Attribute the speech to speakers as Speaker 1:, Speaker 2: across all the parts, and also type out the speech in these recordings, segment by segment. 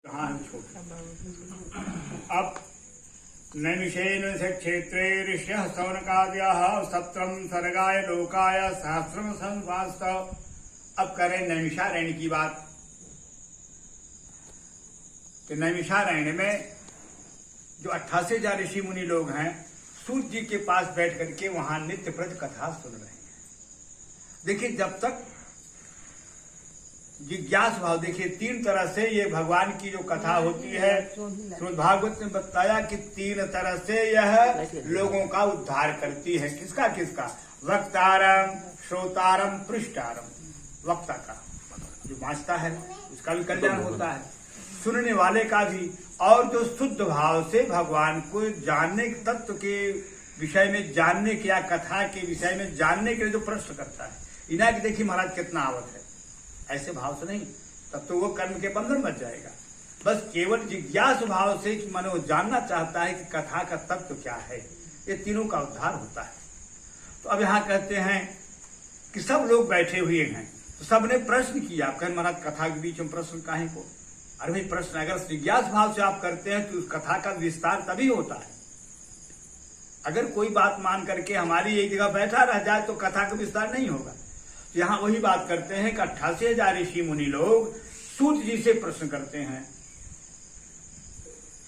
Speaker 1: अब नैमिषेन क्षेत्रे ऋष्यः सौनकादयः सत्रम सर्गाय लोकाय सहस्रम संवास्त। अब करें नैमिषारण्य की बात। कि नैमिषारण्य में जो 88,000 ऋषि मुनि लोग हैं, सूर्य जी के पास बैठ करके वहां नित्य प्रज कथा सुन रहे हैं। देखिए, जब तक जिज्ञास भाव, देखिए 3 तरह से ये भगवान की जो कथा होती है, श्रीमद् भागवत ने बताया कि 3 तरह से यह लोगों का उद्धार करती है। किसका किसका? वक्तारम, श्रोतारम, पृष्ठारम। वक्ता का जो वांचता है उसका भी कल्याण होता है, सुनने वाले का भी, और जो शुद्ध भाव से भगवान को जानने, तत्व के विषय में जानने के या कथा के विषय में जानने के लिए जो प्रश्न करता है, इना की देखिए महाराज कितना आवत है, ऐसे भाव से नहीं, तब तो वो कर्म के बंधन बच जाएगा। बस केवल जिज्ञास भाव से कि मनो जानना चाहता है कि कथा का तत्व क्या है, ये तीनों का उद्धार होता है। तो अब यहाँ कहते हैं कि सब लोग बैठे हुए हैं, तो सबने प्रश्न किया। कहें महाराज कथा के बीच में प्रश्न काहे को? अरे भाई, प्रश्न अगर जिज्ञास भाव से आप करते हैं तो उस कथा का विस्तार तभी होता है। अगर कोई बात मान करके हमारी एक जगह बैठा रह जाए तो कथा का विस्तार नहीं होगा। यहाँ वही बात करते हैं कि 88,000 ऋषि मुनि लोग सूत जी से प्रश्न करते हैं।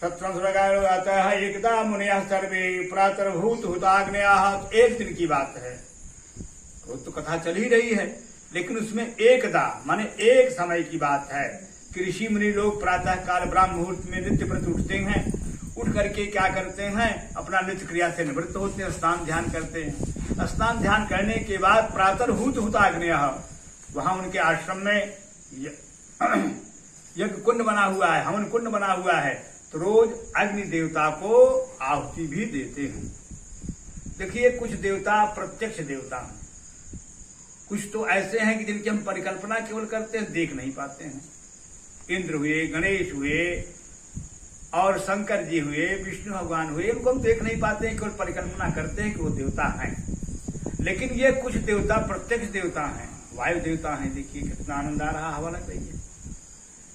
Speaker 1: आता है एकदा मुनिया सर्वे प्रातर्भूत हुताग्नेयाः। एक दिन की बात है, वो तो कथा चल ही रही है, लेकिन उसमें एकदा माने एक समय की बात है कि ऋषि मुनि लोग प्रातः काल ब्राह्म मुहूर्त में नित्य प्रति उठते हैं। उठ करके क्या करते हैं? अपना नित्य क्रिया से निवृत्त होते हैं, स्नान ध्यान करते हैं। स्नान ध्यान करने के बाद प्रातर्भूत हुताग्नेयः, वहां उनके आश्रम में यज्ञ कुंड बना हुआ है, हवन कुंड बना हुआ है, तो रोज अग्नि देवता को आहुति भी देते हैं। देखिए, कुछ देवता प्रत्यक्ष देवता हैं, कुछ तो ऐसे हैं कि जिनकी हम परिकल्पना केवल करते हैं, देख नहीं पाते हैं। इंद्र हुए, गणेश हुए, और शंकर जी हुए, विष्णु भगवान हुए, उनको हम देख नहीं पाते हैं, केवल परिकल्पना करते हैं कि वो देवता हैं। लेकिन ये कुछ देवता प्रत्यक्ष देवता हैं, वायु देवता हैं। देखिए कितना आनंद आ रहा, हवा लग रही है।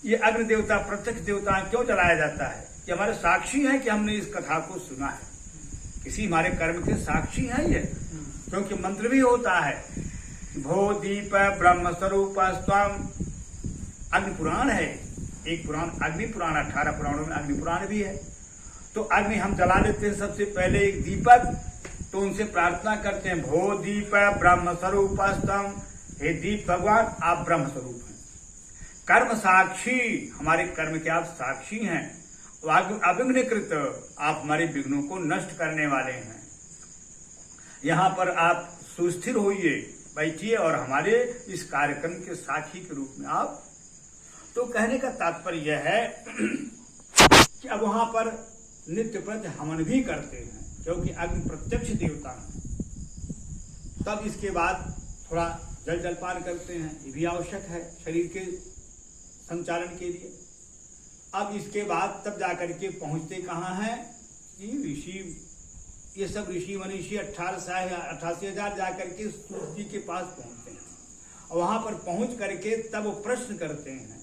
Speaker 1: ये अग्नि देवता प्रत्यक्ष देवता क्यों जलाया जाता है? कि हमारे साक्षी हैं कि हमने इस कथा को सुना है, किसी हमारे कर्म के साक्षी हैं ये। क्योंकि मंत्र भी होता है, भो दीप ब्रह्म स्वरूप स्वम। अग्नि पुराण है, एक पुराण अग्नि पुराण, 18 पुराणों में अग्नि पुराण भी है। तो अग्नि हम जला लेते हैं सबसे पहले एक दीपक, तो उनसे प्रार्थना करते हैं, भो दीप ब्रह्म स्वरूप स्तम। हे दीप भगवान, आप ब्रह्म स्वरूप हैं, कर्म साक्षी, हमारे कर्म के आप साक्षी हैं। अविघ्नकृत, आप हमारे विघ्नों को नष्ट करने वाले हैं। यहाँ पर आप सुस्थिर होइए, बैठिए, और हमारे इस कार्यक्रम के साक्षी के रूप में आप। तो कहने का तात्पर्य यह है कि अब वहां पर नित्य प्रज हवन भी करते हैं, क्योंकि अग्नि प्रत्यक्ष देवता है। तब इसके बाद थोड़ा जल जलपान करते हैं, ये भी आवश्यक है शरीर के संचालन के लिए। अब इसके बाद तब जाकर के पहुंचते कहाँ हैं? ऋषि, ये सब ऋषि मनीषी 88,000 जाकर के सूर्य जी के पास पहुंचते हैं, और वहां पर पहुंच करके तब वो प्रश्न करते हैं,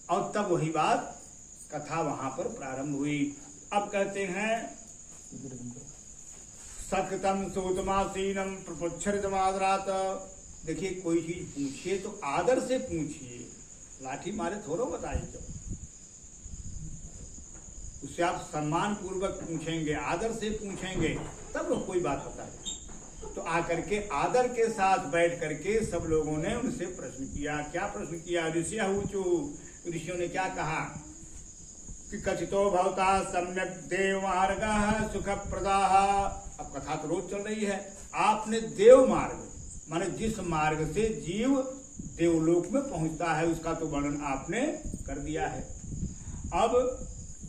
Speaker 1: और तब वही बात कथा वहां पर प्रारंभ हुई। अब कहते हैं, सकृतम सूतमासीनम प्रपुच्छरितमादरात। देखिए, कोई चीज पूछिए तो आदर से पूछिए, लाठी मारे थोड़ा बताइए। तो उससे आप सम्मान पूर्वक पूछेंगे, आदर से पूछेंगे, तब वो कोई बात होता है। तो आकर के आदर के साथ बैठ करके सब लोगों ने उनसे प्रश्न किया। क्या प्रश्न किया? ऋषियों ने क्या कहा कि कथितो भवता सम्यक देव मार्गः सुखप्रदाः। अब कथा तो रोज चल रही है। आपने देव मार्ग माने जिस मार्ग से जीव देवलोक में पहुंचता है, उसका तो वर्णन आपने कर दिया है। अब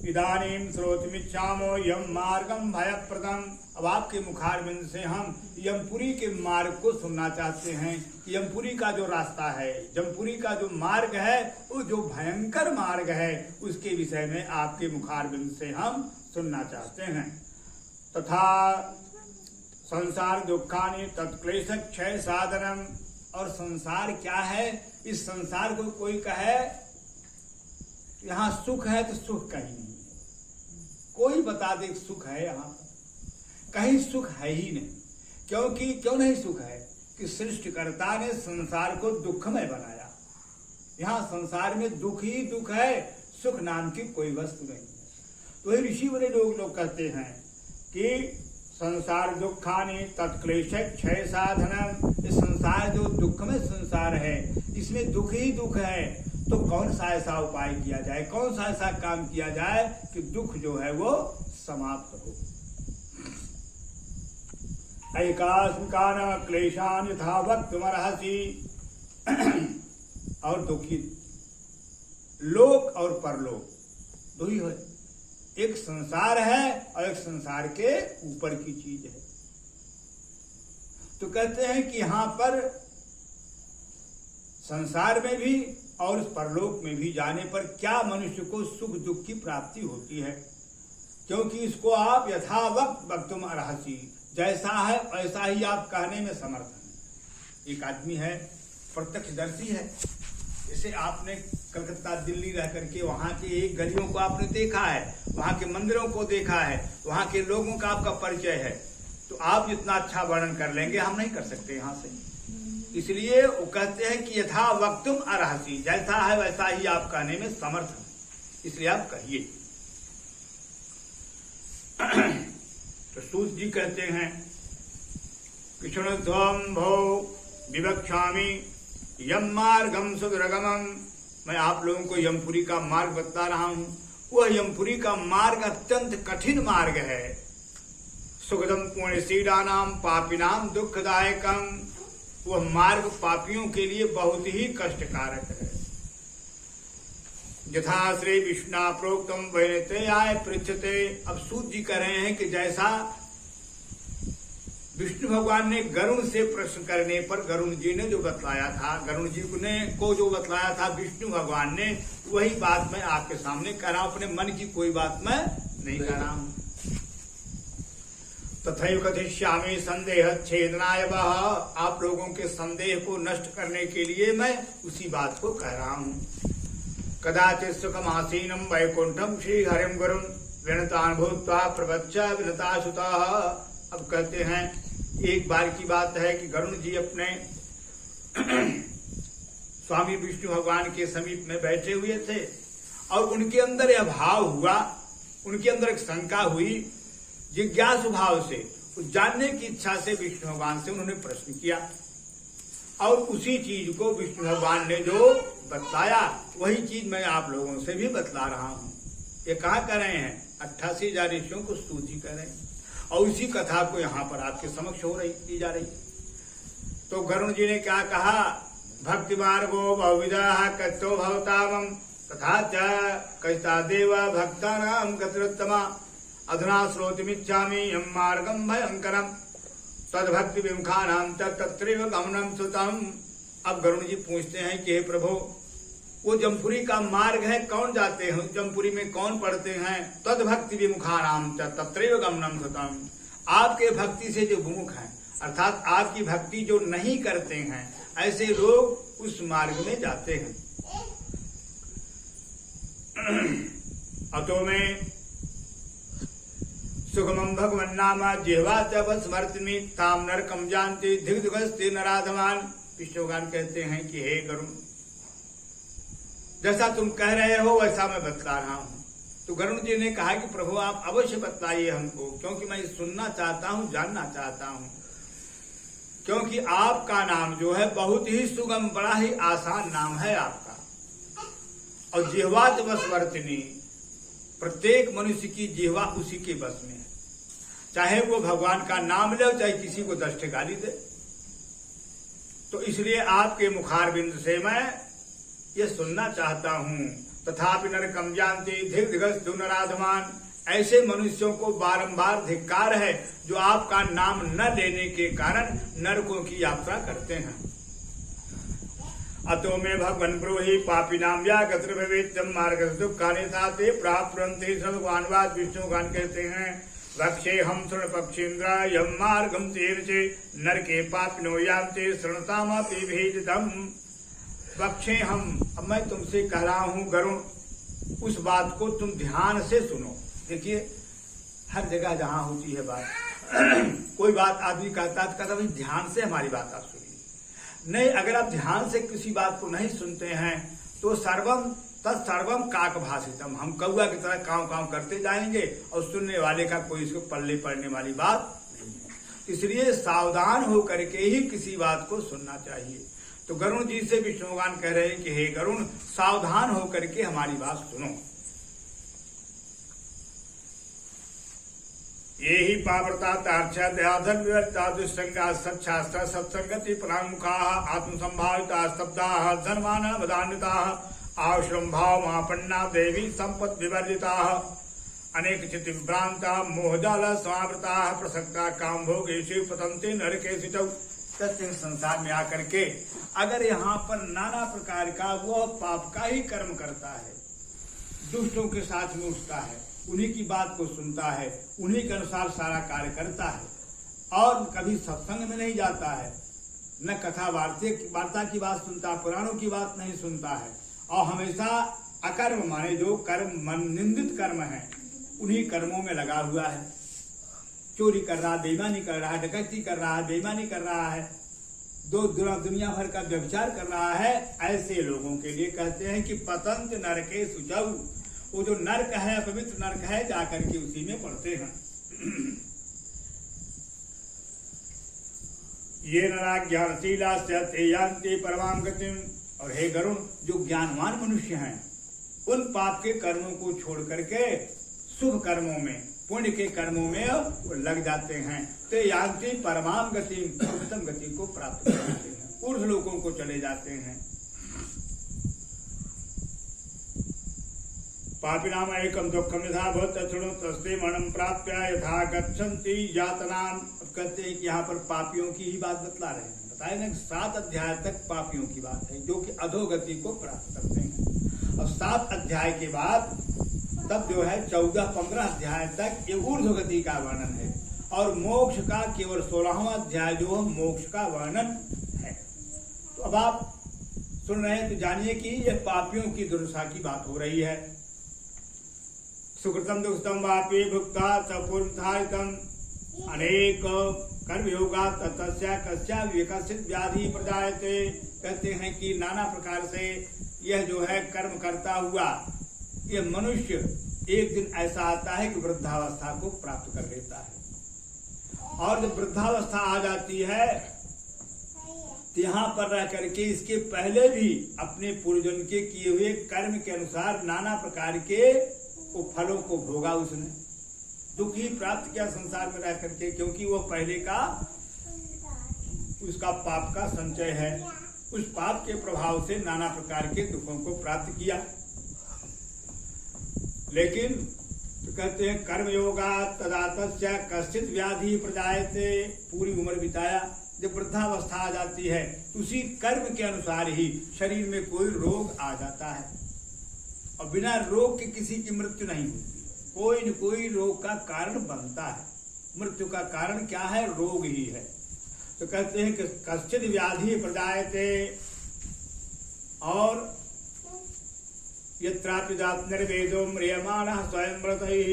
Speaker 1: इदानीं श्रोतुमिच्छामो यम मार्गम भयप्रदम। अब आपके मुखारविंद से हम यमपुरी के मार्ग को सुनना चाहते हैं। यमपुरी का जो रास्ता है, जमपुरी का जो मार्ग है, वो जो भयंकर मार्ग है, उसके विषय में आपके मुखारविंद से हम सुनना चाहते हैं। तथा संसार दुखानि तत्क्लेश क्षय साधनम। और संसार क्या है? इस संसार को कोई कहे यहाँ सुख है तो सुख कहीं नहीं है। कोई बता दे सुख है यहाँ पर, कहीं सुख है ही नहीं। क्योंकि क्यों नहीं सुख है कि सृष्टिकर्ता ने संसार को दुखमय बनाया। यहाँ संसार में दुख ही दुख है, सुख नाम की कोई वस्तु नहीं है। तो ये ऋषि बड़े लोग कहते हैं कि संसार दुखानि तत्क्लेश क्षय साधनम, इस संसार जो दुखमय संसार है इसमें दुख ही दुख है। तो कौन सा ऐसा उपाय किया जाए, कौन सा ऐसा काम किया जाए कि दुख जो है वो समाप्त हो। ऐकास्मिकान क्लेशान यथा वक्तुमर्हसि, और दुखी लोक और परलोक दो ही है। एक संसार है और एक संसार के ऊपर की चीज है। तो कहते हैं कि यहां पर संसार में भी और इस परलोक में भी जाने पर क्या मनुष्य को सुख दुख की प्राप्ति होती है। क्योंकि इसको आप यथावक्त वक्तुम अर्हसि, जैसा है ऐसा ही आप कहने में समर्थ हैं। एक आदमी है प्रत्यक्षदर्शी है, इसे आपने कलकत्ता दिल्ली रह करके वहां के एक गलियों को आपने देखा है, वहां के मंदिरों को देखा है, वहां के लोगों का आपका परिचय है। तो आप जितना अच्छा वर्णन कर लेंगे हम नहीं कर सकते यहाँ से। इसलिए वो कहते हैं कि यथा वक्तुम अर्हसि, जैसा है वैसा ही आप कहने में समर्थ हैं, इसलिए आप कहिए। तो सूत जी कहते हैं कि शृणुध्वं भो विवक्षामि यम मार्गम सुदुर्गमम, मैं आप लोगों को यमपुरी का मार्ग बता रहा हूं। वह यमपुरी का मार्ग अत्यंत कठिन मार्ग है। सुखदम पुण्यशीलानाम पापिनाम दुखदायकम, वह मार्ग पापियों के लिए बहुत ही कष्टकारक है। यथा श्री विष्णु प्रोक्तम वैनते आय पृच्छते, अब सूत जी कह रहे हैं कि जैसा विष्णु भगवान ने गरुण से प्रश्न करने पर गरुण जी ने जो बतलाया था, गरुण जी को जो बतलाया था विष्णु भगवान ने, वही बात मैं आपके सामने कर रहा हूं। अपने मन की कोई बात मैं नहीं कर रहा हूं। तथैव कथिष्यामि संदेह छेदनाय वह, आप लोगों के संदेह को नष्ट करने के लिए मैं उसी बात को कह रहा हूं। कदाचित् सुखमासीनं वैकुंठम श्री हरिम गुरुं विनतान् भूत्वा प्रवच्च विनतासुतः। अब कहते हैं एक बार की बात है कि गरुण जी अपने स्वामी विष्णु भगवान के समीप में बैठे हुए थे और उनके अंदर यह भाव हुआ, उनके अंदर एक शंका हुई, जिज्ञासु भाव से, जानने की इच्छा से विष्णु भगवान से उन्होंने प्रश्न किया और उसी चीज को विष्णु भगवान ने जो बतलाया वही चीज मैं आप लोगों से भी बतला रहा हूं। ये कहा कर रहे हैं 88,000 ऋषियों को स्तुति जी कर रहे हैं और उसी कथा को यहाँ पर आपके समक्ष हो रही की जा रही। तो गरुण जी ने क्या कहा, भक्ति मार्गो बहुविधा कतो भवतामम तथा च कस्ता देव भक्तानाम गतिरुत्तमा अधुना श्रोतुमिच्छामि यम मार्गम भयंकरम तद्भक्ति विमुखानाम तत्रैव गमनम सुतम। अब गरुण जी पूछते हैं कि हे प्रभु, वो जमपुरी का मार्ग है, कौन जाते हैं जमपुरी में, कौन पढ़ते हैं? तद्भक्ति विमुखानाम तत्रैव गमनम सुतम, आपके भक्ति से जो विमुख हैं, अर्थात आपकी भक्ति जो नहीं करते हैं, ऐसे लोग उस मार्ग में जाते हैं। अतो में सुखमं भगवन्नामा जिह्वा च स्मर्तिमि ताम नरकम जानति धिग्धुगस्ते नराधमान। विष्णु भगवान कहते हैं कि हे गरुण, जैसा तुम कह रहे हो वैसा मैं बतला रहा हूं। तो गरुण जी ने कहा कि प्रभु आप अवश्य बतलाइए हमको, क्योंकि मैं सुनना चाहता हूं, जानना चाहता हूं। क्योंकि आपका नाम जो है बहुत ही सुगम, बड़ा ही आसान नाम है आपका। और जिह्वा च वशवर्तिनी, प्रत्येक मनुष्य की जिह्वा उसी के बस में है, चाहे वो भगवान का नाम ले चाहे किसी को 10 गाली दे। तो इसलिए आपके मुखारबिंद से मैं ये सुनना चाहता हूं। तथापि नरकम जानति धिग्धगस्तु नराधमान, ऐसे मनुष्यों को बारंबार धिक्कार है जो आपका नाम न लेने के कारण नरकों की यात्रा करते हैं। अतो में भगवन ब्रूहि पापी नाम व्यागत्र भवेत्यम मार्ग दुखानि ताते प्राप्नुवन्ति। भगवानवाद विष्णु भगवान कहते हैं, वक्षे हम शृण पक्षीन्द्र यम मार्गम तेन चे नरके पापिनो यान्ते शृणुतामपि भेदितम्। वक्षे हम, अब मैं तुमसे कह रहा हूं गरुण, उस बात को तुम ध्यान से सुनो। देखिए हर जगह जहां होती है बात कोई बात आदमी कहता है तो कहता भाई ध्यान से हमारी बात आप सुनिए। नहीं, अगर आप ध्यान से किसी बात को नहीं सुनते हैं तो सर्वम तत्सर्वम काक भाषितम, हम कौआ की तरह काम काम करते जाएंगे और सुनने वाले का कोई इसको पल्ले पड़ने वाली बात नहीं है। इसलिए सावधान होकर के ही किसी बात को सुनना चाहिए। तो गरुण जी से विष्णु भगवान कह रहे हैं कि हे गरुण, सावधान होकर के हमारी बात सुनो। ये ही पावरता तार्चा दयाधन विवर्ता दुष्संगा सच्छास्त्र सत्संगति प्रामुखा आत्मसंभाविता स्तब्धा धनवान वदान्विता आश्रम भाव महापन्ना देवी संपद विवर्जिता अनेक चित्त विभ्रांता मोहजाल समावृता प्रसक्ता काम भोगेषु पतंते नरकेषु च। कहते हैं संसार में आकर के अगर यहाँ पर नाना प्रकार का वह पाप का ही कर्म करता है, दुष्टों के साथ में उठता है, उन्हीं की बात को सुनता है, उन्हीं के अनुसार सारा कार्य करता है और कभी सत्संग में नहीं जाता है, न कथा वार्ता की बात सुनता, पुराणों की बात नहीं सुनता है और हमेशा अकर्म माने जो कर्म निंदित कर्म है उन्हीं कर्मों में लगा हुआ है। चोरी कर रहा, बेईमानी कर रहा है, डकैती कर रहा है, बेईमानी कर रहा है, दुनिया भर का व्यभिचार कर रहा है, ऐसे लोगों के लिए कहते हैं कि पतंत नरके सुचौ, वो जो नरक है, पवित्र नरक है, जाकर के उसी में पड़ते हैं। ये नरा ज्ञानशीला ते यान्ति परमां गतिम। और हे गरुण, जो ज्ञानवान मनुष्य हैं उन पाप के कर्मों को छोड़ करके शुभ कर्मों में, पुण्य के कर्मों में वो लग जाते हैं। तो यान्ति परमां गति, उत्तम गति को प्राप्त करते हैं, ऊर्ध्व लोकों को चले जाते हैं। पापिनाम एकम दुःखम यथा भवत् तच्छृणु तस्ते मरणं प्राप्य यथा गच्छन्ति यातनाम। कहते हैं कि यहाँ पर पापियों की ही बात बतला रहे हैं। बताए ना 7 अध्याय तक पापियों की बात है जो कि अधोगति को प्राप्त करते हैं और 7 अध्याय के बाद तब जो है 14-15 अध्याय तक ये ऊर्ध्वगति का वर्णन है और मोक्ष का केवल 16वां अध्याय जो है मोक्ष का वर्णन है। तो अब आप सुन रहे हैं तो जानिए कि यह पापियों की दुर्दशा की बात हो रही है। सुकृतम दुष्टम वापी भुक्ता सपूर्वधारितम अनेक कर्म योगा तस्या कस्या विकसित व्याधि प्रजायते। कहते हैं कि नाना प्रकार से यह जो है कर्म करता हुआ यह मनुष्य एक दिन ऐसा आता है कि वृद्धावस्था को प्राप्त कर लेता है और जब वृद्धावस्था आ जाती है तो यहाँ पर रह करके इसके पहले भी अपने पूर्वजन के किए हुए कर्म के अनुसार नाना प्रकार के फलों को भोगा, उसने दुख ही प्राप्त किया संसार में रह करके, क्योंकि वो पहले का उसका पाप का संचय है। उस पाप के प्रभाव से नाना प्रकार के दुखों को प्राप्त किया। लेकिन तो कहते हैं कर्म योगा तदा तस्या कश्चित व्याधि प्रजायते। पूरी उम्र बिताया, जब वृद्धावस्था आ जाती है उसी कर्म के अनुसार ही शरीर में कोई रोग आ जाता है और बिना रोग के किसी की मृत्यु नहीं होती। कोई न कोई रोग का कारण बनता है। मृत्यु का कारण क्या है? रोग ही है। तो कहते हैं कि कश्चित व्याधि प्रजायते और यत्रापि जात निर्वेदो म्रियमाणः स्वयं व्रतैः।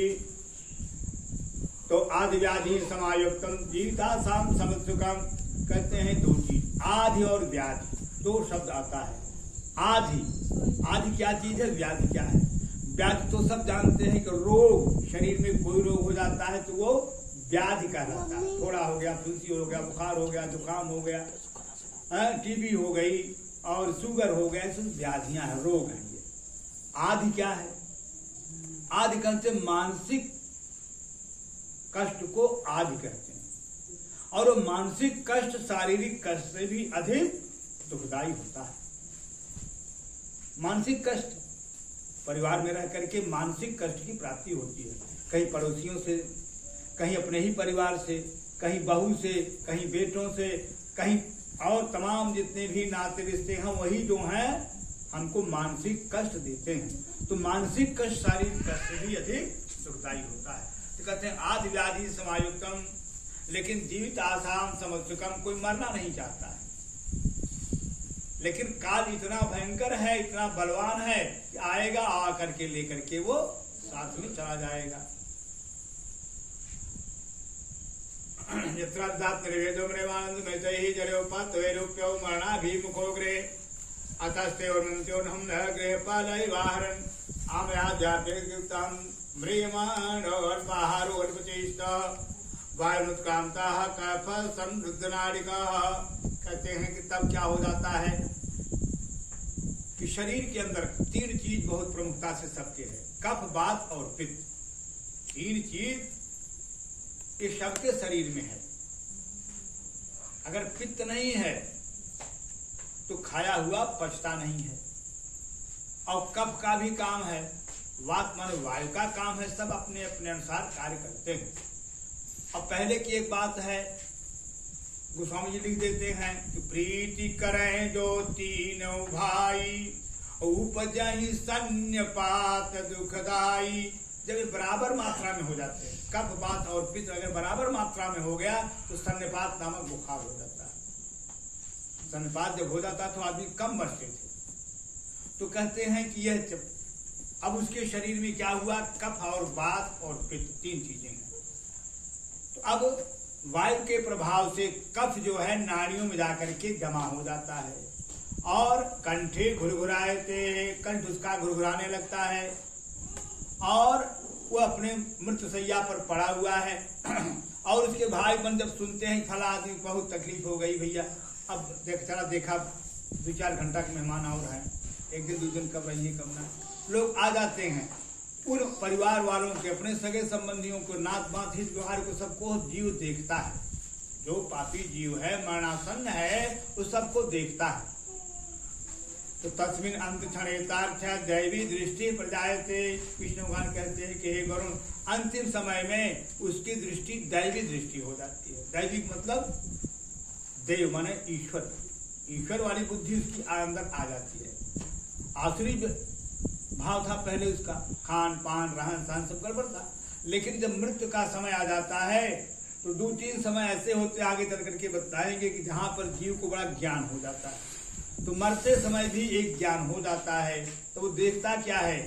Speaker 1: तो आदि व्याधि समायुक्तम जीवितासाम समत्सुकम। कहते हैं दो चीज, आदि और व्याधि, 2 शब्द आता है। आदि क्या चीज है, व्याधि क्या है? व्याधि तो सब जानते हैं कि रोग, शरीर में कोई रोग हो जाता है तो वो व्याधि कहलाता है। थोड़ा हो गया, फुंसी हो गया, बुखार हो गया, जुकाम हो गया, टीबी हो गई और शुगर हो गया, सब व्याधियां हैं, रोग हैं ये। आदि क्या है? आदि कहते मानसिक कष्ट को आदि कहते हैं और वो मानसिक कष्ट शारीरिक कष्ट से भी अधिक दुखदायी होता है। मानसिक कष्ट, परिवार में रह करके मानसिक कष्ट की प्राप्ति होती है, कहीं पड़ोसियों से, कहीं अपने ही परिवार से, कहीं बहू से, कहीं बेटों से, कहीं और तमाम जितने भी नाते रिश्ते हैं वही जो हैं हमको मानसिक कष्ट देते हैं। तो मानसिक कष्ट शारीरिक कष्ट से भी अधिक दुखदायी होता है। तो कहते हैं आदि व्याधि समायुक्तम, लेकिन जीवित आसाम समत्सुकम, कोई मरना नहीं चाहता है। लेकिन काल इतना भयंकर है, इतना बलवान है कि आएगा, आ करके लेकर के वो साथ में चला जाएगा। यत्रादात निर्वेदो मृवानंद में ही जलोपात वैरूप्यो मरणाभिमुखो गृहे अतस्ते और मंत्यो हम न गृह पालय वाहरन आमयाध्यात्मिकतां म्रियमाण और बाहरो अर्पचेष्ट वायुनुत्कामता कफ समृद्धनाडिका। कहते हैं कि तब क्या हो जाता है कि शरीर के अंदर तीन चीज बहुत प्रमुखता से सबके है, कफ, वात और पित्त। तीन चीज ये सबके शरीर में है। अगर पित्त नहीं है तो खाया हुआ पचता नहीं है, और कफ का भी काम है, वात माने वायु का काम है। सब अपने अपने अनुसार कार्य करते हैं। अब पहले की एक बात है, गोस्वामी जी लिख देते हैं कि प्रीति करें जो तीनों भाई उपजहि सन्निपात दुखदाई। जब ये बराबर मात्रा में हो जाते हैं, कफ, वात और पित्त अगर बराबर मात्रा में हो गया तो सन्निपात नामक बुखार हो जाता है। सन्निपात जब हो जाता तो आदमी कम बचते थे। तो कहते हैं कि यह अब उसके शरीर में क्या हुआ, कफ और वात और पित्त तीन चीजें हैं। तो अब वायु के प्रभाव से कफ जो है नाड़ियों में जाकर के जमा हो जाता है और कंठे घुरघुराए थे, कंठ उसका घुरघुराने लगता है और वो अपने मृत्युशैया पर पड़ा हुआ है। और उसके भाई बन जब सुनते हैं फला आदमी बहुत तकलीफ हो गई भैया, अब देखा 2-4 घंटा के मेहमान और हैं, एक दिन 2 दिन कब रहिए कब ना, लोग आ जाते हैं। उन परिवार वालों के, अपने सगे संबंधियों को, नात बात हित व्यवहार को सबको जीव देखता है। जो पापी जीव है, मरणासन्न है, वो सबको देखता है। तो तस्मिन अंत क्षणेतार्थ दैवी दृष्टि प्रजायते। विष्णु भगवान कहते हैं कि हे वरुण, अंतिम समय में उसकी दृष्टि दैवी दृष्टि हो जाती है। दैविक मतलब देव माने ईश्वर, ईश्वर वाली बुद्धि उसकी अंदर आ जाती है। आसुरी भाव था पहले उसका, खान पान रहन सहन सब गड़बड़ था। लेकिन जब मृत्यु का समय आ जाता है तो 2-3 समय ऐसे होते, आगे चल करके बताएंगे कि जहां पर जीव को बड़ा ज्ञान हो जाता है। तो मरते समय भी एक ज्ञान हो जाता है। तो वो देखता क्या है,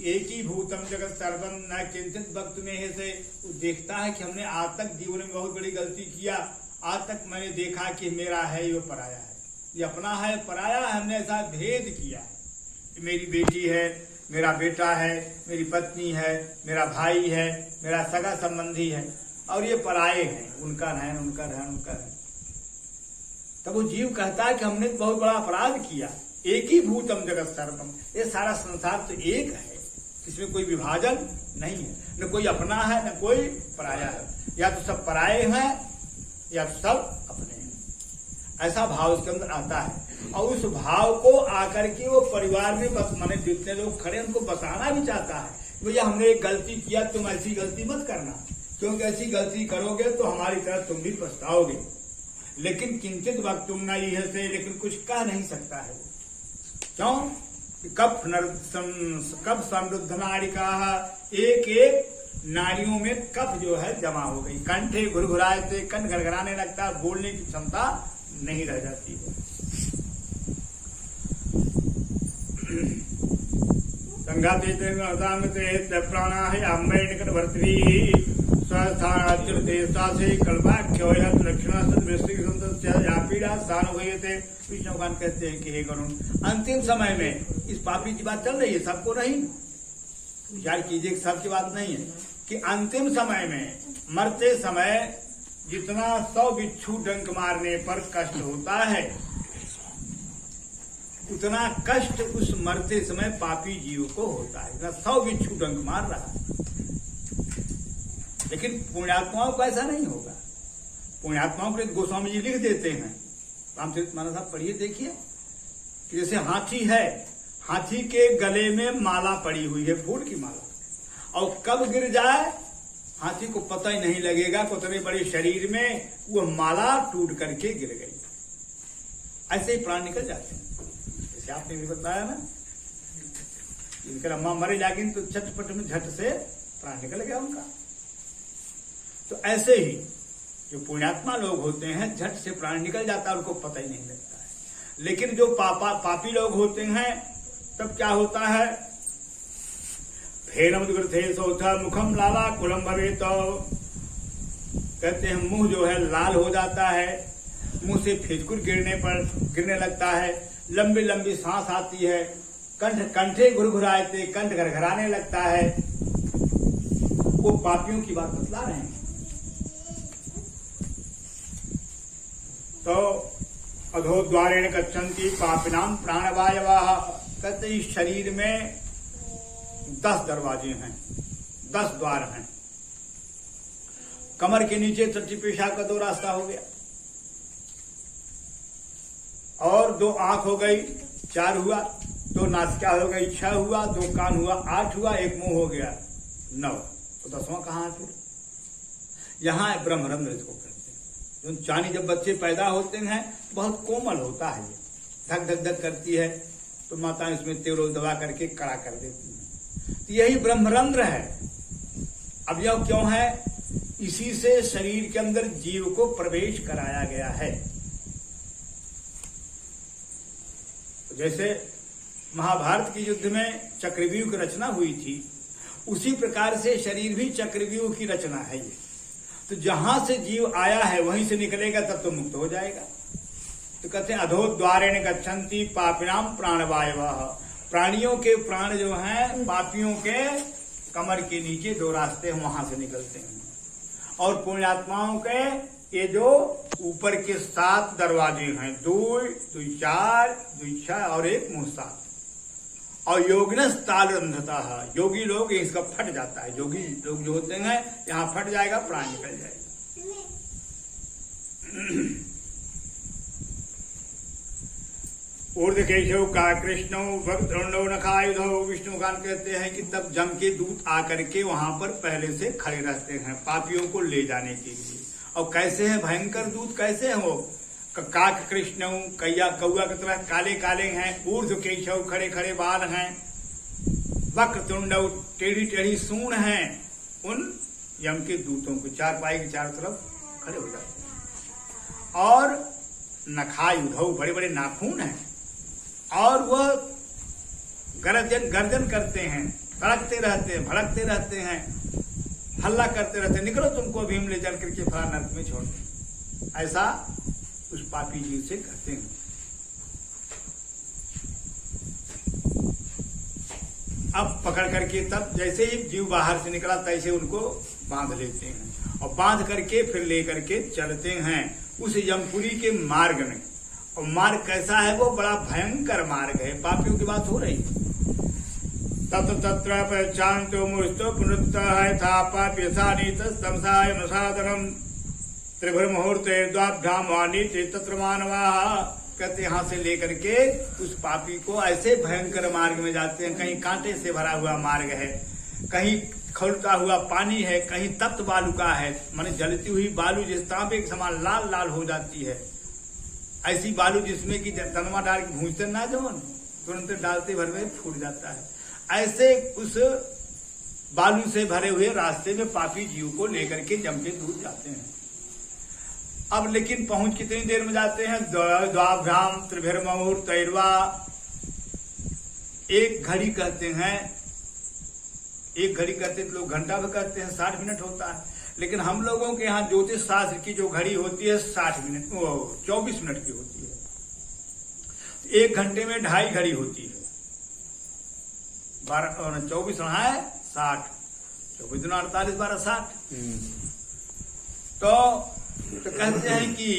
Speaker 1: एक ही भूतम जगत सर्वम न किंचित वक्त में है से। वो देखता है कि हमने आज तक जीवन में बहुत बड़ी गलती किया, आज तक मैंने देखा कि मेरा है ये पराया है, ये अपना है पराया है। हमने ऐसा भेद किया है, मेरी बेटी है, मेरा बेटा है, मेरी पत्नी है, मेरा भाई है, मेरा सगा संबंधी है, और ये पराये हैं, उनका रहन उनका रहन उनका रहन। तब वो जीव कहता है कि हमने बहुत बड़ा अपराध किया। एक ही भूतम जगत सर्वम, ये सारा संसार तो एक है, इसमें कोई विभाजन नहीं है, न कोई अपना है न कोई पराया है। या तो सब पराये हैं या तो सब अपने हैं, ऐसा भाव उसके अंदर आता है। और उस भाव को आकर के वो परिवार में बस माने जितने लोग खड़े उनको बताना भी चाहता है, भैया हमने एक गलती किया, तुम ऐसी गलती मत करना, क्योंकि ऐसी गलती करोगे तो हमारी तरह तुम भी पछताओगे। लेकिन किंचित वक्त तुम नहीं है से, लेकिन कुछ कह नहीं सकता है। क्यों? कफ समृद्ध नाड़िका, एक एक नाड़ियों में कफ जो है जमा हो गई। कंठे घुरघुराए थे, कंठ घरघराने लगता, बोलने की क्षमता नहीं रह जाती है। संघाते प्राणा है अम्बे निकट भर्तरी विष्णु भगवान कहते हैं कि हे गरुण, अंतिम समय में इस पापी की बात चल रही है, सबको नहीं, विचार कीजिए, सबकी बात नहीं है कि अंतिम समय में मरते समय जितना 100 बिच्छू डंक मारने पर कष्ट होता है, उतना कष्ट उस मरते समय पापी जीव को होता है। 100 बिच्छू डंक मार रहा है, लेकिन पुण्यात्माओं को ऐसा नहीं होगा। पुण्यात्माओं को गोस्वामी जी लिख देते हैं, रामचरितमानस साहब पढ़िए, देखिए कि जैसे हाथी है, हाथी के गले में माला पड़ी हुई है, फूल की माला, और कब गिर जाए हाथी को पता ही नहीं लगेगा, उतने बड़े शरीर में वो माला टूट करके गिर गई। ऐसे ही प्राण निकल जाते हैं। जैसे आपने भी बताया ना, इनकर अम्मा मरे जागी तो झटपट में झट से प्राण निकल गया उनका। तो ऐसे ही जो पुण्यात्मा लोग होते हैं, झट से प्राण निकल जाता है, उनको पता ही नहीं लगता है। लेकिन जो पापी लोग होते हैं तब क्या होता है, फेनमुद्गृथे शौचा मुखम लाला कुलम भवे, तो कहते हैं मुंह जो है लाल हो जाता है, मुंह से फिजकुर गिरने लगता है, लंबी लंबी सांस आती है, कंठे घुरघुराते, कंठ घरघराने लगता है। वो पापियों की बात बतला रहे हैं। तो अधोद्वारेण गच्छन्ति पापिनां प्राणवायवः, कहते इस शरीर में 10 दरवाजे हैं, 10 द्वार हैं। कमर के नीचे टट्टी पेशाब का 2 रास्ता हो गया, और 2 आंख हो गई, 4 हुआ, 2 नासिका हो गई, 6 हुआ, 2 कान हुआ, 8 हुआ, 1 मुंह हो गया, 9। तो 10वां कहाँ फिर? यहाँ ब्रह्मरंध्र इसको कहते हैं। चानी जब बच्चे पैदा होते हैं बहुत कोमल होता है, ये धक धक धक करती है, तो माता इसमें तेल दबा करके कड़ा कर देती है। तो यही ब्रह्मरंध्र है। अब यह क्यों है? इसी से शरीर के अंदर जीव को प्रवेश कराया गया है। जैसे महाभारत के युद्ध में चक्रव्यूह की रचना हुई थी, उसी प्रकार से शरीर भी चक्रव्यूह की रचना है ये। तो जहां से जीव आया है वहीं से निकलेगा, तब तो मुक्त हो जाएगा। तो कहते हैं अधोद्वारेण गच्छन्ति पापिनां प्राणवायवः, प्राणियों के प्राण जो हैं पापियों के कमर के नीचे 2 रास्ते वहां से निकलते हैं, और पुण्यात्माओं के ये जो ऊपर के 7 दरवाजे हैं, 2, 2, 4, 2, 6 और 1 मुंह 7। और योगिनस तालरंधता है, योगी लोग इसका फट जाता है, योगी लोग जो होते हैं यहाँ फट जाएगा, प्राण निकल जाएगा। ऊर्ध्वकेशौ का कृष्णौ भक्तृण्डौ नखायुधौ, विष्णुकांत कहते हैं कि तब जम के दूत आकर के वहां पर पहले से खड़े रहते हैं पापियों को ले जाने के लिए। और कैसे हैं भयंकर दूत, कैसे हैं वो? काक कृष्ण कौआ की तरह काले काले हैं, ऊर्ध्वकेशौ खड़े खड़े बाल हैं, वक्रतुंडौ टेढ़ी टेढ़ी सूंड हैं। उन यम के दूतों को 4 पाई के चारों तरफ खड़े हो जाते हैं। और नखायुधौ बड़े बड़े नाखून हैं, और वह गर्जन करते हैं, तड़कते रहते हैं, भड़कते रहते हैं, हल्ला करते रहते हैं, निकलो तुमको अभी हम ले चल करके फला नरक में छोड़ दें। ऐसा उस पापी जीव से कहते हैं। अब पकड़ करके तब जैसे ही जीव बाहर से निकला तैसे उनको बांध लेते हैं, और बांध करके फिर ले करके चलते हैं उस यमपुरी के मार्ग में। और मार्ग कैसा है? वो बड़ा भयंकर मार्ग है, पापियों की बात हो रही है। तत्र तत्र पहचानतो मुस्तो पुनरुत्तः है था पाप्यसा नीत संसाय मसादनम त्रिभुर मुहूर्ते द्वाभ्याम वानीति तत्र मानवाः, कहते यहाँ से लेकर के उस पापी को ऐसे भयंकर मार्ग में जाते हैं। कहीं कांटे से भरा हुआ मार्ग है, कहीं खौलता हुआ पानी है, कहीं तप्त बालू का है, माने जलती हुई बालू जिस तांबे के समान लाल लाल हो जाती है, ऐसी बालू जिसमें कि तनमा डाल के भूंजते ना जो तुरंत डालते भर में फूट जाता है। ऐसे उस बालू से भरे हुए रास्ते में पापी जीव को लेकर के जम के दूर जाते हैं। अब लेकिन पहुंच कितनी देर में जाते हैं? द्वाभ्याम त्रिभिर्मुहूर्तैर्वा, 1 घड़ी कहते हैं। 1 घड़ी कहते तो लोग घंटा भी कहते हैं, 60 मिनट होता है। लेकिन हम लोगों के यहाँ ज्योतिष शास्त्र की जो घड़ी होती है 60 मिनट 24 मिनट की होती है। 1 घंटे में 2.5 घड़ी होती है, 24 है 60, 24 दूना 48, 12 60। तो कहते हैं कि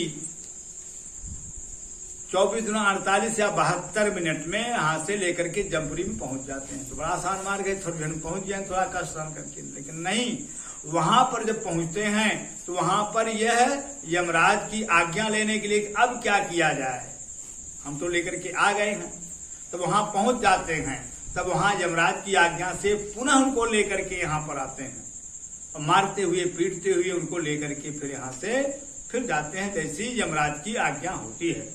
Speaker 1: 24 दूना 48 या 72 मिनट में यहाँ से लेकर के जमपुरी में पहुंच जाते हैं। तो बड़ा आसान मार्ग है, थोड़ी देर पहुंच जाए, थोड़ा कष्ट सहन करके। लेकिन नहीं, वहां पर जब पहुंचते हैं तो वहां पर यह यमराज की आज्ञा लेने के लिए अब क्या किया जाए, हम तो लेकर के आ गए हैं। तो वहां पहुंच जाते हैं, तब वहां यमराज की आज्ञा से पुनः उनको लेकर के यहाँ पर आते हैं, और मारते हुए पीटते हुए उनको लेकर के फिर यहाँ से फिर जाते हैं जैसी यमराज की आज्ञा होती है।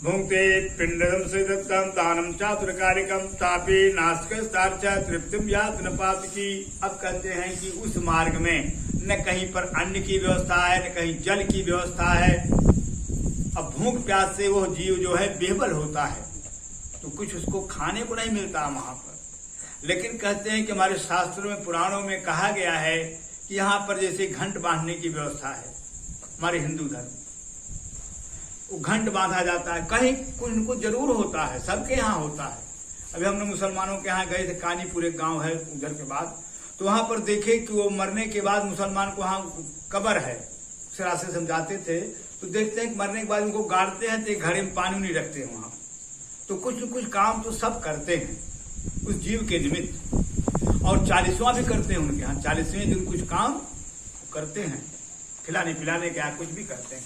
Speaker 1: भुंक्ते पिंडम से दत्तम दानम चातुर्कारिकम तापी नास्क तृप्तिम यात न पात की। अब कहते हैं कि उस मार्ग में न कहीं पर अन्न की व्यवस्था है, न कहीं जल की व्यवस्था है। अब भूख प्यास से वो जीव जो है बेहबल होता है, तो कुछ उसको खाने को नहीं मिलता वहां पर। लेकिन कहते हैं कि हमारे शास्त्रों में, पुराणों में कहा गया है कि यहाँ पर जैसे घंट बांधने की व्यवस्था है हमारे हिंदू धर्म, वो घंट बांधा जाता है। कहीं कुछ न कुछ जरूर होता है, सबके यहाँ होता है। अभी हमने मुसलमानों के यहाँ गए थे, कानीपुर एक गांव है उधर के बाद, तो वहां पर देखे कि वो मरने के बाद मुसलमान को वहां कब्र है, उस रास्ते समझाते थे, तो देखते हैं कि मरने के बाद उनको गाड़ते हैं तो घड़े में पानी नहीं रखते हैं वहां। तो कुछ न कुछ काम तो सब करते हैं उस जीव के निमित्त, और 40वां भी करते हैं उनके यहाँ। 40वें दिन कुछ काम करते हैं, खिलाने पिलाने का कुछ भी करते हैं।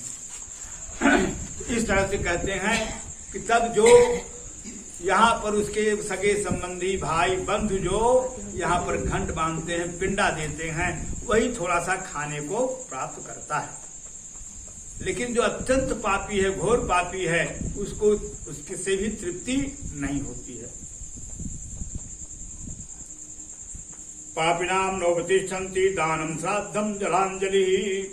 Speaker 1: इस तरह से कहते हैं कि तब जो यहाँ पर उसके सगे संबंधी भाई बंधु जो यहाँ पर घंट बांधते हैं, पिंडा देते हैं, वही थोड़ा सा खाने को प्राप्त करता है। लेकिन जो अत्यंत पापी है, घोर पापी है, उसको उसके से भी तृप्ति नहीं होती है। पापिनाम नोपतिष्ठन्ति दानम श्राद्धम जलांजलि,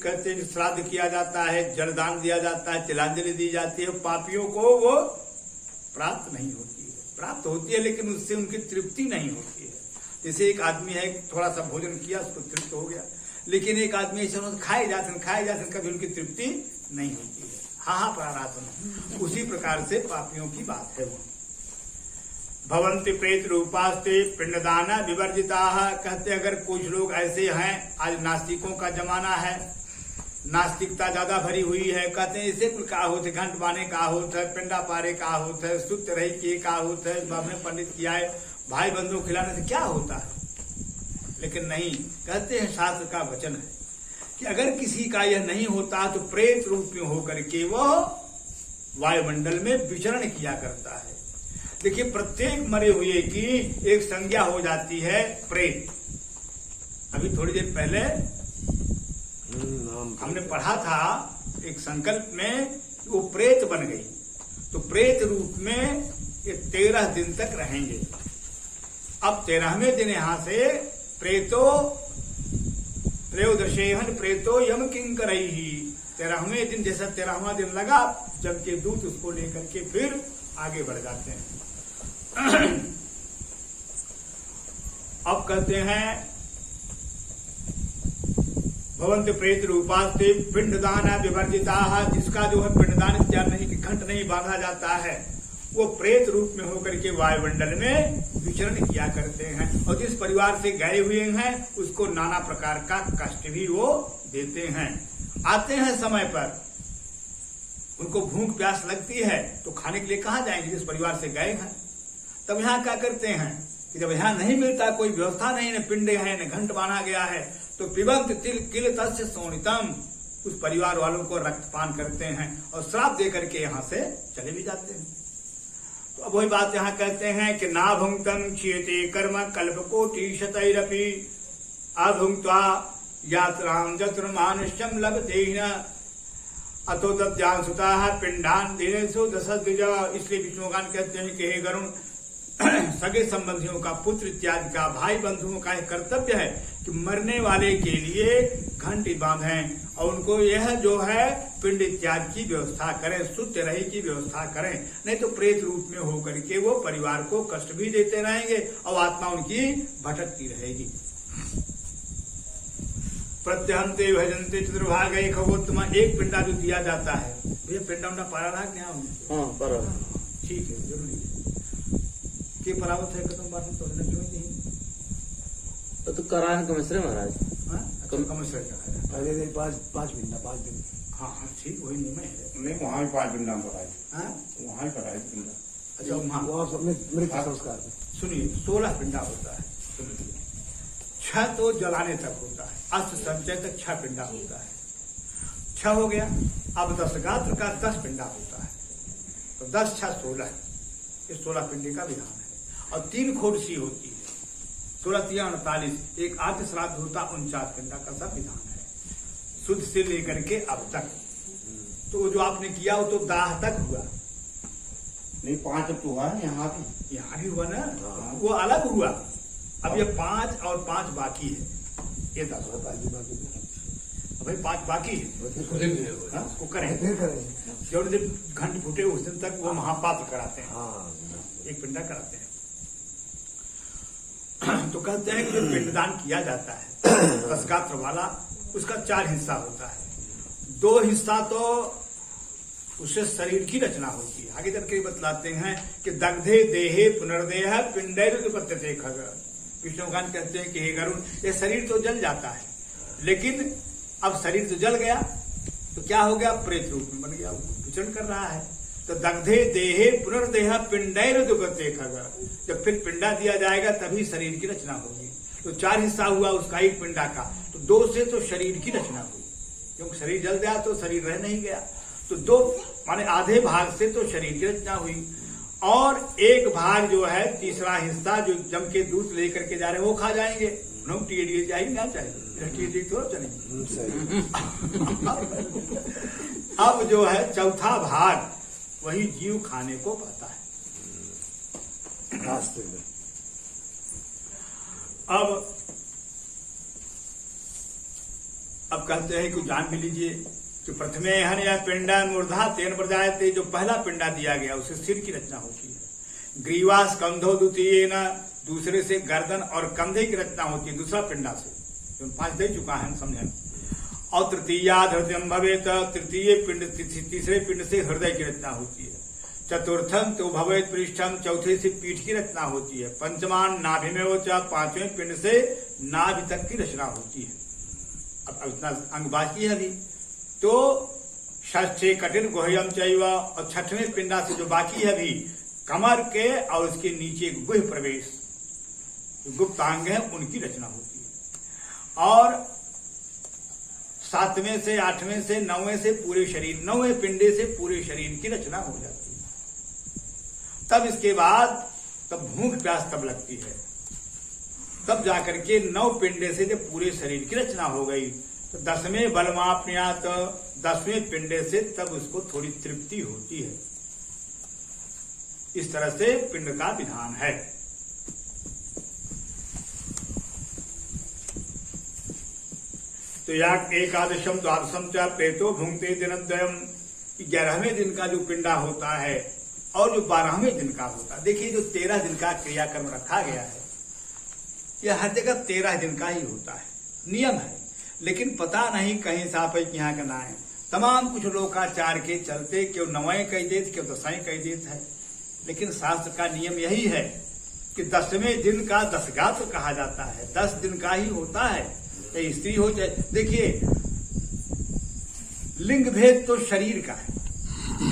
Speaker 1: कहते हैं श्राद्ध किया जाता है, जलदान दिया जाता है, तिलांजलि दी जाती है। पापियों को वो प्राप्त नहीं होती है, प्राप्त होती है लेकिन उससे उनकी तृप्ति नहीं होती है। जैसे एक आदमी है, थोड़ा सा भोजन किया, उसको तृप्त हो गया, लेकिन एक आदमी ऐसे खाए जाते कभी उनकी तृप्ति नहीं होती है। हाँ प्राराधन, उसी प्रकार से पापियों की बात है। वो भवंति प्रेत रूपास्ते पिंडदाना विवर्जिता, कहते अगर कुछ लोग ऐसे हैं, आज नास्तिकों का जमाना है, नास्तिकता ज्यादा भरी हुई है, कहते हैं इसे कुल का होते, घंट बाने का होता है, पिंडा पारे का होता है, सुत रही के का होता है, हमने पंडित किया है, भाई बंधु खिलाने से क्या होता है। लेकिन नहीं, कहते हैं शास्त्र का वचन है कि अगर किसी का यह नहीं होता तो प्रेत रूप में होकर के वह वायुमंडल में विचरण किया करता है। देखिए, प्रत्येक मरे हुए की एक संज्ञा हो जाती है प्रेत। अभी थोड़ी देर पहले हमने पढ़ा था एक संकल्प में, वो प्रेत बन गई, तो प्रेत रूप में ये 13 दिन तक रहेंगे। अब 13वें दिन यहां से प्रेतो त्रयोदशेहन प्रेतो यम किंकरैहि, 13वें दिन, जैसा 13वां दिन लगा, जब के दूत उसको लेकर के फिर आगे बढ़ जाते हैं। अब कहते हैं भवंत प्रेत रूपास्ते पिंडदान विवर्जिता, जिसका जो है पिंडदान इत्यादि नहीं, घंट नहीं बांधा जाता है, वो प्रेत रूप में होकर के वायुमंडल में विचरण किया करते हैं। और जिस परिवार से गए हुए हैं उसको नाना प्रकार का कष्ट भी वो देते हैं। आते हैं समय पर, उनको भूख प्यास लगती है तो खाने के लिए कहाँ जाएंगे, जिस परिवार से गए हैं। तब यहाँ क्या करते हैं कि जब यहाँ नहीं मिलता, कोई व्यवस्था नहीं, न पिंडे हैं न घंट बांधा गया है, तो पिबंत तिल किल तस्य सोनितम, उस परिवार वालों को रक्तपान करते हैं और श्राप दे करके यहाँ से चले भी जाते हैं। तो अब वही बात यहाँ कहते हैं कि ना भुंक्तम क्षीयते कर्म कल्पकोटि शतैरपि अभुंक्त्वा यात्रां जतुर्मानुष्यं लभते न अतो दद्यान् सुताः पिंडान् दिनेषु दशद्विज। इसलिए विष्णुगान कहते हैं कि हे गरुण, सगे संबंधियों का, पुत्र इत्यादि का, भाई बंधुओं का कर्तव्य है कि मरने वाले के लिए घंट बांधें और उनको यह जो है पिंड इत्यादि की व्यवस्था करें, सुत्य रही की व्यवस्था करें, नहीं तो प्रेत रूप में होकर के वो परिवार को कष्ट भी देते रहेंगे और आत्मा उनकी भटकती रहेगी। प्रत्यहंते भजनते चतुर्भाग खगोत्तम, एक पिंडा जो दिया जाता है, भैया पिंडा उंडा पारा रहा क्या? ठीक है, जरूरी के परावत है खत्म बात तो क्यों नहीं
Speaker 2: तो करा है कमिश्रे महाराज।
Speaker 1: कमिश्रे का है
Speaker 3: पहले दिन 5 पिंडा 5 दिन।
Speaker 1: हाँ ठीक, वही नियम है।
Speaker 4: नहीं, वहाँ भी 5 पिंडा कराए, वहाँ ही कराए पिंडा।
Speaker 1: अच्छा, वहाँ
Speaker 3: वो सबने मृत्यु संस्कार।
Speaker 1: सुनिए, 16 पिंडा होता है, 6 तो जलाने तक होता है, अस्त संचय तक 6 पिंडा होता है। 6 हो गया, अब 10 गात्र का 10 पिंडा होता है, तो 10 6 16, ये 16 पिंडे का विधान है। और 3 खोड़सी होती है, 16 3 48, एक आद्य श्राद्ध होता, 49 पिंडा का सब विधान है, शुद्ध से लेकर के अब तक। तो जो आपने किया वो तो दाह तक हुआ
Speaker 4: नहीं, 5 तो हुआ है,
Speaker 1: यहाँ भी हुआ ना, वो अलग हुआ। अब ये 5 और 5 बाकी है, ये 10 होता है। भाई 5 बाकी है, हाँ, उसको करें
Speaker 3: फिर करें।
Speaker 1: जो दिन घंट फूटे उस दिन तक वो महापात्र कराते हैं,
Speaker 3: हाँ
Speaker 1: एक पिंडा कराते हैं। तो कहते हैं कि जो पिंडदान किया जाता है 10 गात्र वाला, उसका 4 हिस्सा होता है। 2 हिस्सा तो उससे शरीर की रचना होती है। आगे चल के बतलाते हैं कि दग्धे देहे पुनर्देह पिंडैरुपत्यते खग। विष्णु भगवान कहते हैं कि हे गरुड़, ये शरीर तो जल जाता है, लेकिन अब शरीर तो जल गया तो क्या हो गया, प्रेत रूप में बन गया, विचरण कर रहा है। तो दग्धे देहे पुनर्देह पिंडैरुपत्यते खग, जब फिर पिंडा दिया जाएगा तभी शरीर की रचना होगी। तो 4 हिस्सा हुआ उसका, एक पिंडा का, तो 2 से तो शरीर की रचना हुई, क्योंकि शरीर जल गया तो शरीर रह नहीं गया। तो 2 माने आधे भाग से तो शरीर की रचना हुई, और एक भाग जो है तीसरा हिस्सा जो जम के दूध लेकर के जा रहे हैं वो खा जाएंगे। हम टीडी जाएंगे ना, चाहिए टीडी तो चलेंगे।
Speaker 3: सही।
Speaker 1: अब जो है चौथा भाग वही जीव खाने को पाता है।
Speaker 3: रास्ते में
Speaker 1: अब कहते हैं कि जान भी लीजिए कि प्रथमे हन या पिंडा मूर्धा तेन प्रजायते, जो पहला पिंडा दिया गया उसे सिर की रचना होती है। ग्रीवास कंधो द्वितीय न, दूसरे से गर्दन और कंधे की रचना होती है, दूसरा पिंडा से, जो 5 दे चुका है समझे। और तृतीयाद हृदयम भवेत, तृतीय पिंड तीसरे पिंड से हृदय की रचना होती है। चतुर्थम तो भवेत पृष्ठम, चौथे से पीठ की रचना होती है। पंचमान नाभि में होता, 5वें पिंड से नाभि तक की रचना होती है। अब इतना अंग बाकी है अभी। तो षष्ठे कठिन गुह्यम चैव, और 6वें पिंडा से जो बाकी है अभी, कमर के और उसके नीचे गुह्य प्रवेश, जो गुप्त अंग है उनकी रचना होती है। और 7वें से 8वें से 9वें से पूरे शरीर, 9वें पिंडे से पूरे शरीर की रचना हो जाती है। तब इसके बाद तब भूख प्यास तब लगती है, तब जाकर के 9 पिंडे से जब पूरे शरीर की रचना हो गई तो 10वें बलमापन्यात, 10वें पिंडे से तब उसको थोड़ी तृप्ति होती है। इस तरह से पिंड का विधान है। तो या एकादशम द्वादशम च प्रेतो भुंगते दिनद्वयम, 11वें दिन का जो पिंडा होता है और जो 12वें दिन का होता है। देखिए जो 13 दिन का क्रियाक्रम रखा गया है, यह हर जगह 13 दिन का ही होता है, नियम है। लेकिन पता नहीं कहीं साफ है कि यहाँ का ना है। तमाम कुछ लोकाचार के चलते क्यों 9वें कह देते, क्यों 10वें कह देते है। लेकिन शास्त्र का नियम यही है कि 10वें दिन का 10 गात्र कहा जाता है, 10 दिन का ही होता है, चाहे स्त्री हो चाहे। देखिए लिंग भेद तो शरीर का है,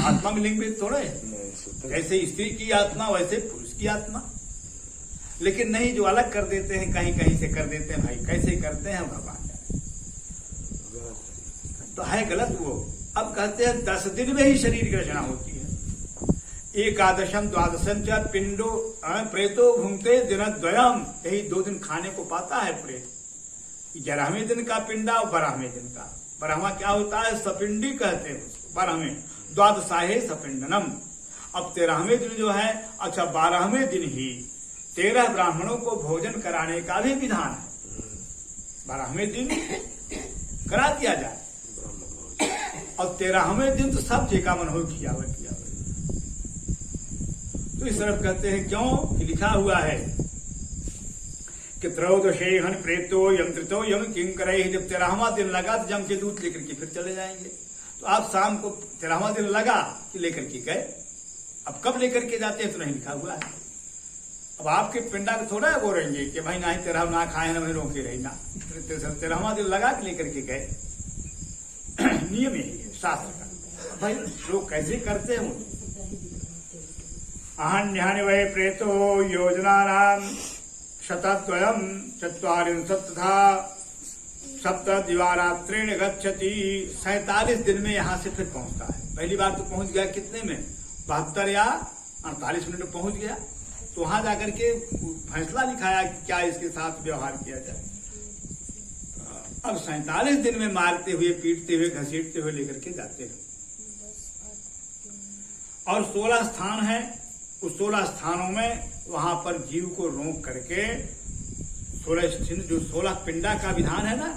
Speaker 1: आत्मा में लिंग भेद थोड़ा है। जैसे स्त्री की आत्मा वैसे पुरुष की आत्मा। लेकिन नहीं, जो अलग कर देते हैं, कहीं कहीं से कर देते हैं, भाई कैसे करते हैं भगवान जाने, तो है गलत वो। अब कहते हैं 10 दिन में ही शरीर की रचना होती है। एकादशम द्वादशम च पिंडो प्रेतो भुंगते दिनद्वयम, यही 2 दिन खाने को पाता है प्रेत। 11वें दिन का पिंडा और 12वें दिन का। 12वां क्या होता है, सपिंडी कहते हैं उसको, 12वें द्वादशाहे सपिंडनम। अब 13वें दिन जो है, अच्छा 12वें दिन ही 13 ब्राह्मणों को भोजन कराने का भी विधान है। 12वें दिन करा दिया जाए और 13वें दिन तो सब जे का मन हो किया हुआ। तो इस तरफ कहते हैं क्यों कि लिखा हुआ है कि त्रयोदशे हन प्रेतो यंत्रितो यम किंकरैः, जब 13वां दिन लगा तो जम के दूध लेकर के फिर चले जाएंगे। तो आप शाम को 13वां दिन लगा कि लेकर के गए। अब कब लेकर के जाते हैं तो नहीं लिखा हुआ है। अब आपके पिंडा को थोड़ा वो रहेंगे कि भाई ना ही 13 ना खाए ना, रोके रही ना। 13वां दिन लगा के लेकर के गए। नियम यही है शास्त्र का। भाई लोग कैसे करते हैं वो। अहन्यानि वै प्रेतो योजनानां शतद्वयं 44 तथा 7 दिवारात्रेण गच्छति। 47 दिन में यहाँ से फिर पहुंचता है। पहली बार तो पहुंच गया कितने में, 72 या 48 मिनट में पहुंच गया। तो वहां जाकर के फैसला लिखाया कि क्या इसके साथ व्यवहार किया जाए। अब 47 दिन में मारते हुए, पीटते हुए, घसीटते हुए लेकर के जाते हैं। और 16 स्थान है। उस 16 स्थानों में वहां पर जीव को रोक करके 16 जो 16 पिंडा का विधान है ना,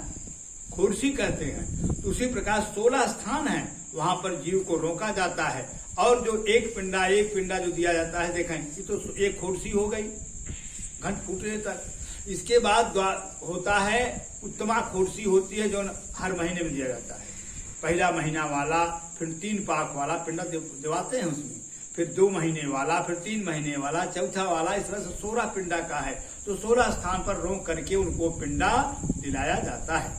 Speaker 1: खोरसी कहते हैं। तो उसी प्रकार 16 स्थान है, वहां पर जीव को रोका जाता है। और जो एक पिंडा जो दिया जाता है, देखें ये तो एक खोरसी हो गई घंट फूटने तक। इसके बाद होता है उत्तमा खोरसी होती है, जो हर महीने में दिया जाता है। पहला महीना वाला, फिर 3 पाक वाला पिंडा दिवाते हैं उसमें, फिर 2 महीने वाला, फिर 3 महीने वाला, चौथा वाला, इस तरह से 16 पिंडा का है। तो 16 स्थान पर रोक करके उनको पिंडा दिलाया जाता है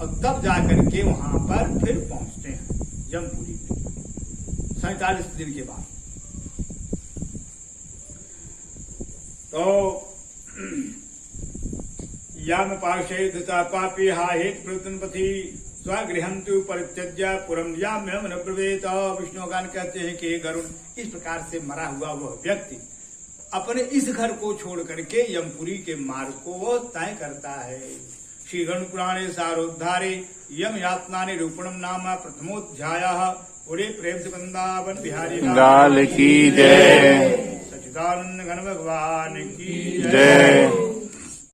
Speaker 1: और तब जाकर के वहां पर फिर पहुंचते हैं जमपुरी में 47 दिन के बाद। तो याम पाशेधता पापी हाहेत प्रवृत्ति स्वगृहंतु परित्यज्य पुरम याम्यम न प्रवेत। विष्णु भगवान कहते हैं कि गरुण, इस प्रकार से मरा हुआ वह व्यक्ति अपने इस घर को छोड़ करके यमपुरी के मार्ग को वह तय करता है। श्री गरुड़ पुराणे सारोद्धारे यम यातना निरूपणम नाम प्रथमोध्यायः। पूरे प्रेम से वृंदावन बिहारी
Speaker 2: लाल की जय।
Speaker 1: सच्चिदानंद घन भगवान की
Speaker 2: जय।